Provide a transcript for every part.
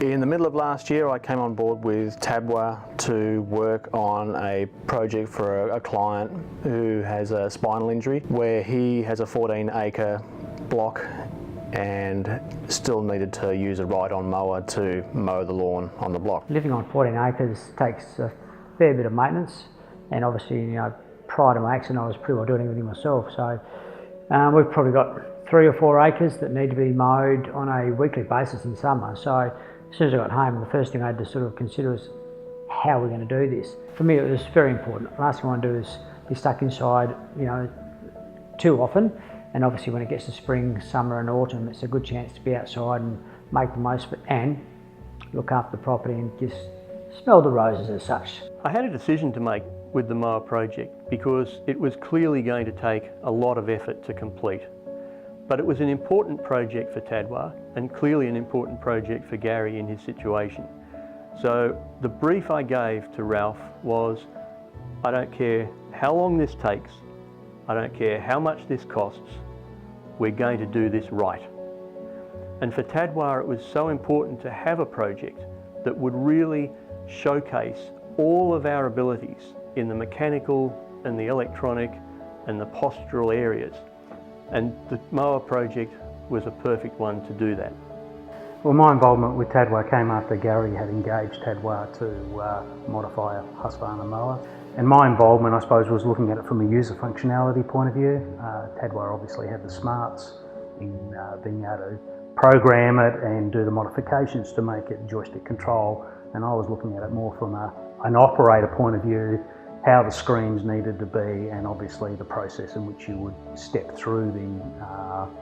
In the middle of last year, I came on board with TADWA to work on a project for a client who has a spinal injury, where he has a 14-acre block and still needed to use a ride-on mower to mow the lawn on the block. Living on 14 acres takes a fair bit of maintenance, and obviously, prior to my accident I was pretty well doing everything myself, so we've probably got 3 or 4 acres that need to be mowed on a weekly basis in summer. So as soon as I got home, the first thing I had to sort of consider was how we're going to do this. For me, it was very important. The last thing I want to do is be stuck inside, too often. And obviously when it gets to spring, summer and autumn, it's a good chance to be outside and make the most of it and look after the property and just smell the roses as such. I had a decision to make with the mower project because it was clearly going to take a lot of effort to complete. But it was an important project for TADWA and clearly an important project for Gary in his situation. So the brief I gave to Ralph was, I don't care how long this takes, I don't care how much this costs, we're going to do this right. And for TADWA, it was so important to have a project that would really showcase all of our abilities in the mechanical and the electronic and the postural areas. And the mower project was a perfect one to do that. Well, my involvement with TADWA came after Gary had engaged TADWA to modify a Husqvarna mower. And my involvement, I suppose, was looking at it from a user functionality point of view. TADWA obviously had the smarts in being able to program it and do the modifications to make it joystick control. And I was looking at it more from an operator point of view, how the screens needed to be, and obviously the process in which you would step through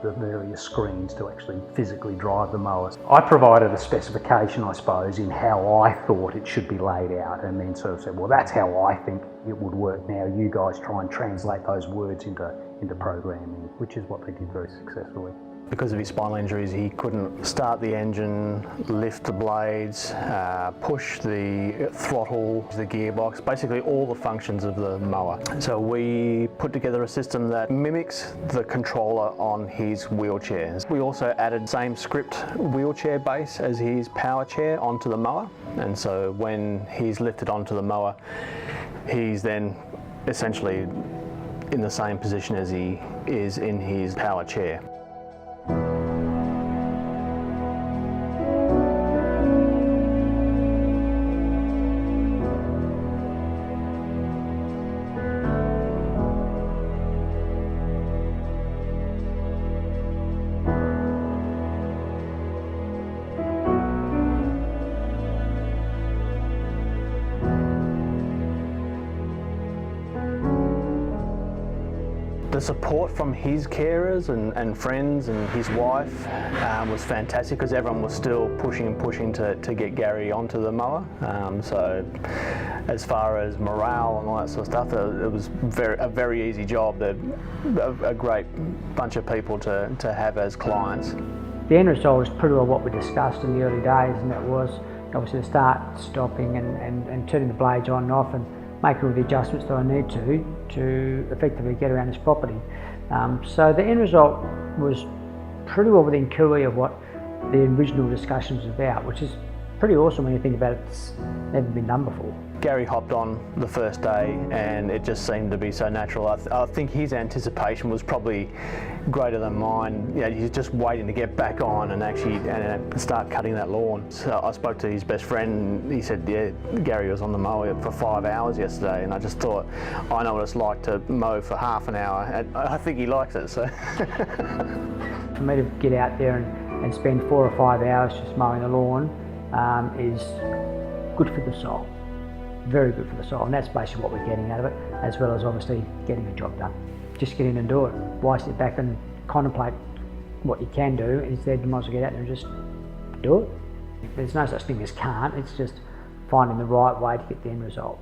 the various screens to actually physically drive the mowers. I provided a specification, I suppose, in how I thought it should be laid out, and then sort of said, well, that's how I think it would work. Now you guys try and translate those words into programming, which is what they did very successfully. Because of his spinal injuries, he couldn't start the engine, lift the blades, push the throttle, the gearbox, basically all the functions of the mower. So we put together a system that mimics the controller on his wheelchair. We also added same script wheelchair base as his power chair onto the mower. And so when he's lifted onto the mower, he's then essentially in the same position as he is in his power chair. The support from his carers and friends and his wife was fantastic, because everyone was still pushing and pushing to get Gary onto the mower. So as far as morale and all that sort of stuff, it was a very easy job. A great bunch of people to have as clients. The end result was pretty well what we discussed in the early days, and that was obviously to start stopping and turning the blades on and off and making all the adjustments that I need to effectively get around this property. So the end result was pretty well within cooey of what the original discussion was about, which is pretty awesome when you think about it. It's never been done before. Gary hopped on the first day and it just seemed to be so natural. I think his anticipation was probably greater than mine. He's just waiting to get back on and actually start cutting that lawn. So I spoke to his best friend and he said, yeah, Gary was on the mower for 5 hours yesterday, and I just thought, I know what it's like to mow for half an hour, and I think he likes it. So. For me to get out there and spend 4 or 5 hours just mowing the lawn is good for the soul. Very good for the soul, and that's basically what we're getting out of it, as well as obviously getting the job done. Just get in and do it. Why sit back and contemplate what you can do? Instead, you might as well get out there and just do it. There's no such thing as can't, it's just finding the right way to get the end result.